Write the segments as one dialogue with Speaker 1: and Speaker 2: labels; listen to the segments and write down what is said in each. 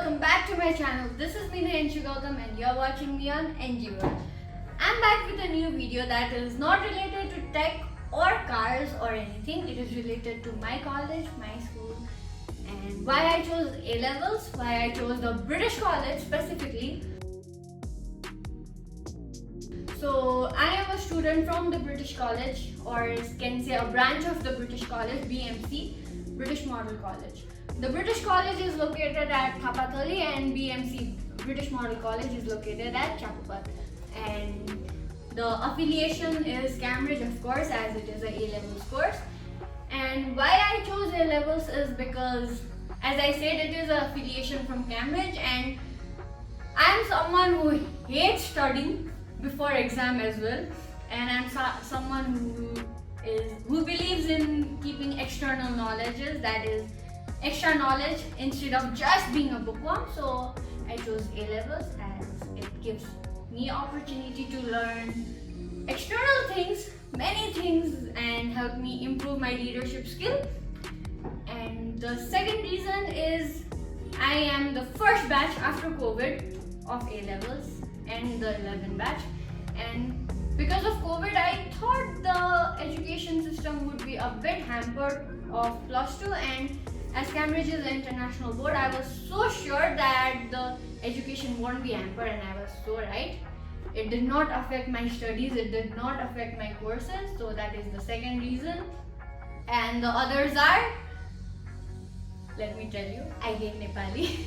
Speaker 1: welcome back to my channel. This is me Nehenshu Gautam and you're watching me on NG World. I'm back with a new video that is not related to tech or cars or anything. It is related to my college, my school, and why I chose A-levels, why I chose the British college specifically. So I am a student from the British College, or can say a branch of the British College, BMC, British Model College. The British College is located at Thapatali and BMC, British Model College, is located at Chapapat. And the affiliation is Cambridge, of course, as it is a A-levels course. And why I chose A-levels is because, as I said, it is an affiliation from Cambridge, and I am someone who hates studying before exam as well, and I'm someone who believes in keeping external knowledges, that is extra knowledge, instead of just being a bookworm. So I chose A-levels as it gives me opportunity to learn external things, many things, and help me improve my leadership skill. And the second reason is I am the first batch after COVID of A-levels and the 11th batch, and because of COVID I thought the education system would be a bit hampered of plus 2, and as Cambridge is an international board, I was so sure that the education won't be hampered, and I was so right. It did not affect my studies, it did not affect my courses, so that is the second reason. And the others are, let me tell you, I hate Nepali.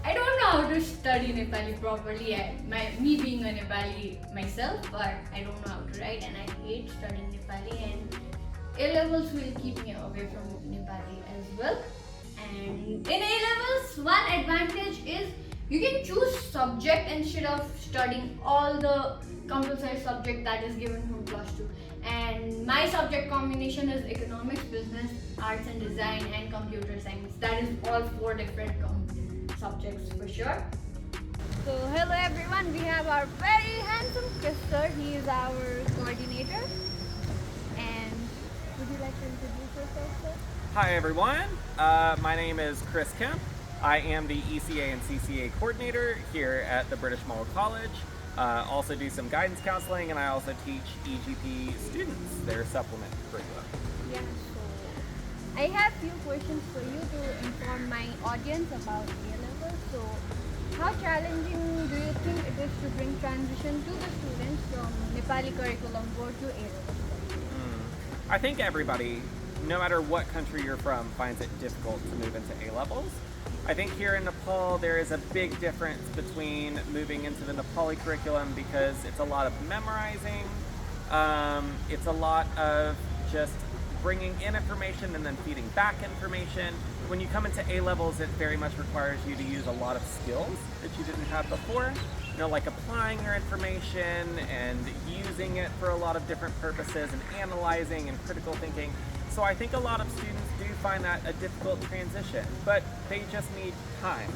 Speaker 1: I don't know how to study Nepali properly, me being a Nepali myself, but I don't know how to write, and I hate studying Nepali, and A-levels will keep me away from Nepali as well. And in A-levels, one advantage is you can choose subject instead of studying all the compulsory subject that is given from plus 2. And my subject combination is economics, business, arts and design, and computer science. That is all 4 different subjects for sure. So hello everyone, we have our very handsome Chris sir. He is our coordinator. And would you like to introduce yourself, sir?
Speaker 2: Hi everyone, my name is Chris Kemp. I am the ECA and CCA coordinator here at the British Model College. Also do some guidance counseling, and I also teach EGP students their supplement curriculum.
Speaker 1: Yeah, so I have few questions for you to inform my audience about A-levels. So how challenging do you think it is to bring transition to the students from Nepali curriculum board to A-levels?
Speaker 2: I think everybody, no matter what country you're from, finds it difficult to move into A-levels. I think here in Nepal there is a big difference between moving into the Nepali curriculum because it's a lot of memorizing, it's a lot of just bringing in information and then feeding back information. When you come into A-levels, it very much requires you to use a lot of skills that you didn't have before. You know, like applying your information and using it for a lot of different purposes and analyzing and critical thinking. So I think a lot of students do find that a difficult transition, but they just need time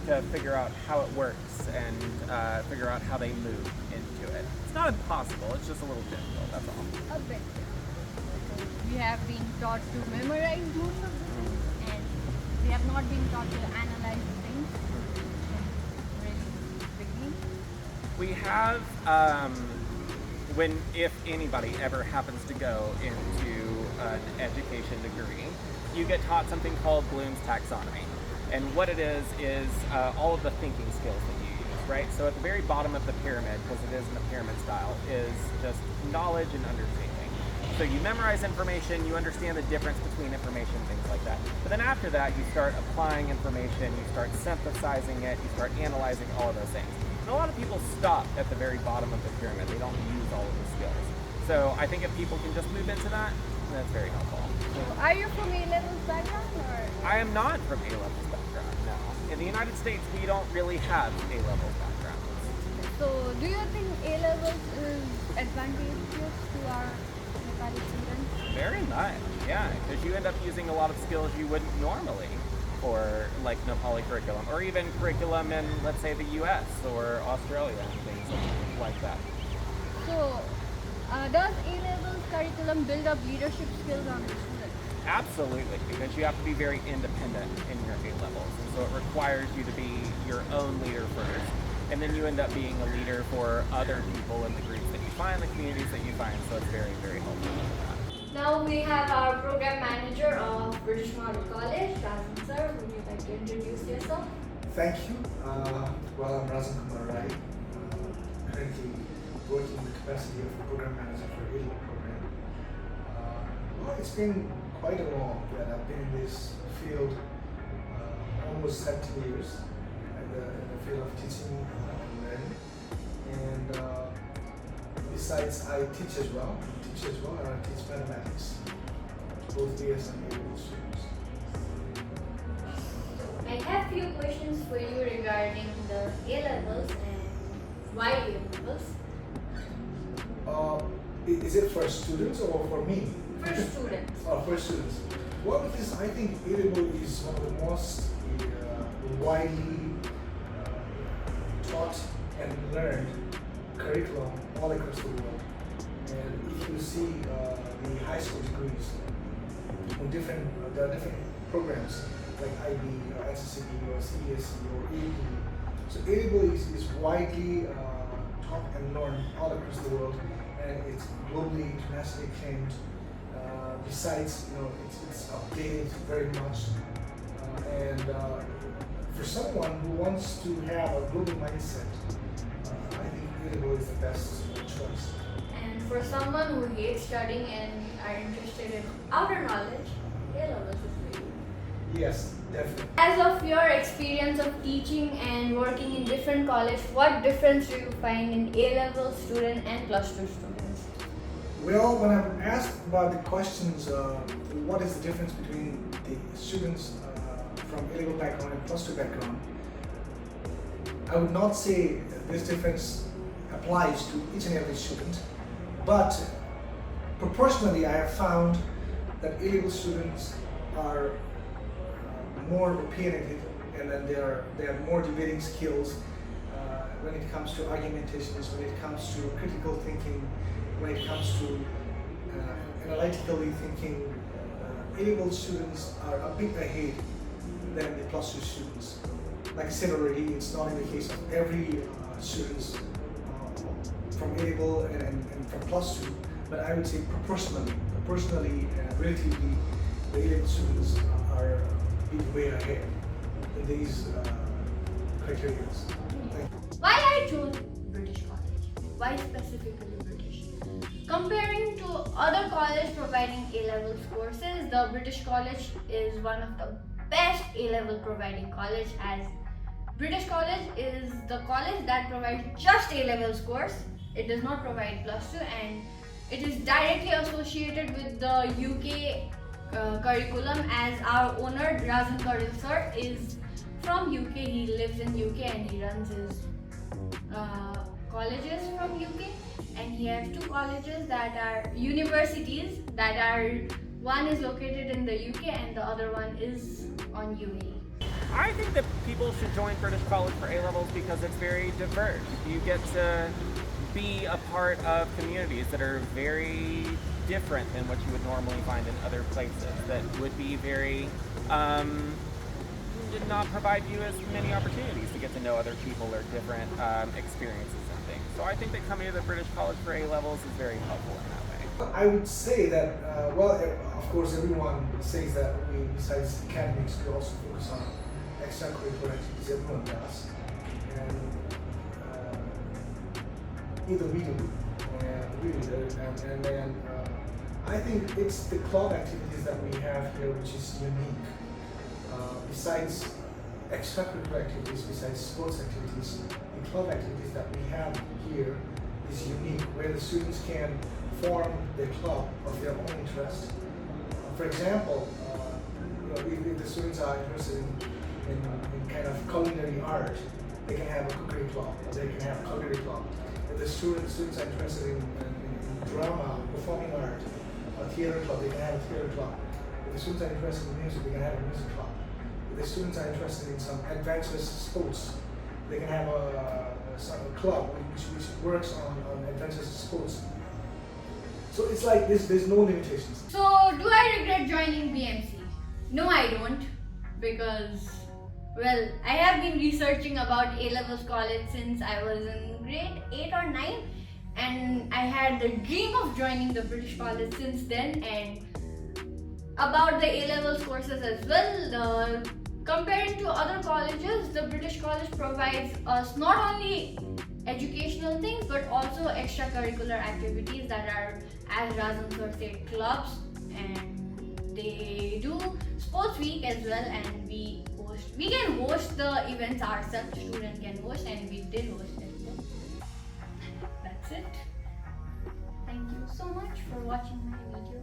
Speaker 2: to figure out how it works and figure out how they move into it. It's not impossible, it's just a little difficult, that's all.
Speaker 1: A bit. We have been taught to memorize most of the things, and we have not been taught to analyze things really beginning.
Speaker 2: We have, if anybody ever happens to go into an education degree, you get taught something called Bloom's taxonomy. And what it is all of the thinking skills that you use, right? So at the very bottom of the pyramid, because it is in a pyramid style, is just knowledge and understanding. So you memorize information, you understand the difference between information, things like that. But then after that, you start applying information, you start synthesizing it, you start analyzing all of those things. And a lot of people stop at the very bottom of the pyramid. They don't use all of the skills. So I think if people can just move into that, that's very helpful.
Speaker 1: So are you from A-levels background, or?
Speaker 2: I am not from A-levels background, no. In the United States, we don't really have A-levels backgrounds.
Speaker 1: So do you think A-levels is advantageous to our Nepali students?
Speaker 2: Very much, yeah, because you end up using a lot of skills you wouldn't normally for like Nepali curriculum, or even curriculum in, let's say, the US or Australia and things like that.
Speaker 1: So does A-levels curriculum build up leadership skills on the students?
Speaker 2: Absolutely, because you have to be very independent in your A levels, and so it requires you to be your own leader first, and then you end up being a leader for other people in the groups that you find, the communities that you find. So it's very, very helpful for that.
Speaker 1: Now we have our program manager of British Model College, Razan sir. Would you like to introduce yourself?
Speaker 3: Thank you. Well, I'm Razan Kumar Rai, currently working in the capacity of program manager for A level program. Well, it's been quite a long that I've been in this field, almost 17 years in the field of teaching and learning. And besides, I teach as well, and I teach mathematics, both BS and A level students.
Speaker 1: I have few questions for you regarding the A levels and why A levels.
Speaker 3: Is it for students or for me?
Speaker 1: For students.
Speaker 3: For students. Well, because I think A level is one of the most widely taught and learned curriculum all across the world. And if you see the high school degrees, there are different programs like IB or SSCB or CSE or AP. So A level is widely taught and learned all across the world, and it's globally, internationally acclaimed. Besides, it's updated very much, and for someone who wants to have a global mindset, I think A level is the best choice.
Speaker 1: And for someone who hates studying and are interested in outer knowledge, A levels is for you.
Speaker 3: Yes, definitely.
Speaker 1: As of your experience of teaching and working in different colleges, what difference do you find in A level student and plus 2 students?
Speaker 3: Well, when I'm asked about the questions, what is the difference between the students from A level background and plus 2 background, I would not say this difference applies to each and every student, but proportionally I have found that A level students are more opinionated, and then they have more debating skills when it comes to argumentations, when it comes to critical thinking, when it comes to analytically thinking. A level students are a bit ahead than the plus 2 students. Like I said already, it's not in the case of every students from A level and from plus 2, but I would say proportionally, relatively, the A level students are way ahead in these criteria.
Speaker 1: Why I chose British College? Why specifically British? Comparing to other colleges providing A-levels courses, the British College is one of the best A-level providing college, as British College is the college that provides just A-levels course. It does not provide plus 2, and it is directly associated with the UK curriculum, as our owner Razan sir is from UK. He lives in UK and he runs his colleges from UK, and he has 2 colleges that are universities that are, one is located in the UK and the other one is on UAE.
Speaker 2: I think that people should join British College for A levels because it's very diverse. You get to be a part of communities that are very different than what you would normally find in other places, that would be very did not provide you as many opportunities to get to know other people or different experiences and things. So I think that coming to the British College for A levels is very helpful in that way.
Speaker 3: I would say that, of course everyone says that besides academics, we also focus on extracurricular activities. Everyone does, and either we do, and then I think it's the club activities that we have here which is unique. Besides extracurricular activities, besides sports activities, the club activities that we have here is unique, where the students can form their club of their own interest. For example, if the students are interested in kind of culinary art, they can have a cookery club, or they can have a culinary club. If the students are interested in drama, performing art, a theater club, they can have a theater club. If the students are interested in music, they can have a music club. If the students are interested in some adventurous sports, they can have a club which works on adventurous sports. So it's like there's no limitations.
Speaker 1: So do I regret joining BMC? No, I don't, because, well, I have been researching about A-levels college since I was in grade 8 or 9, and I had the dream of joining the British college since then. And about the A-levels courses as well, comparing to other colleges, the British college provides us not only educational things but also extracurricular activities that are, as Razan sir said, clubs, and they do sports week as well, and we can host the events ourselves. Students can host, and we did host it. That's it. Thank you so much for watching my video.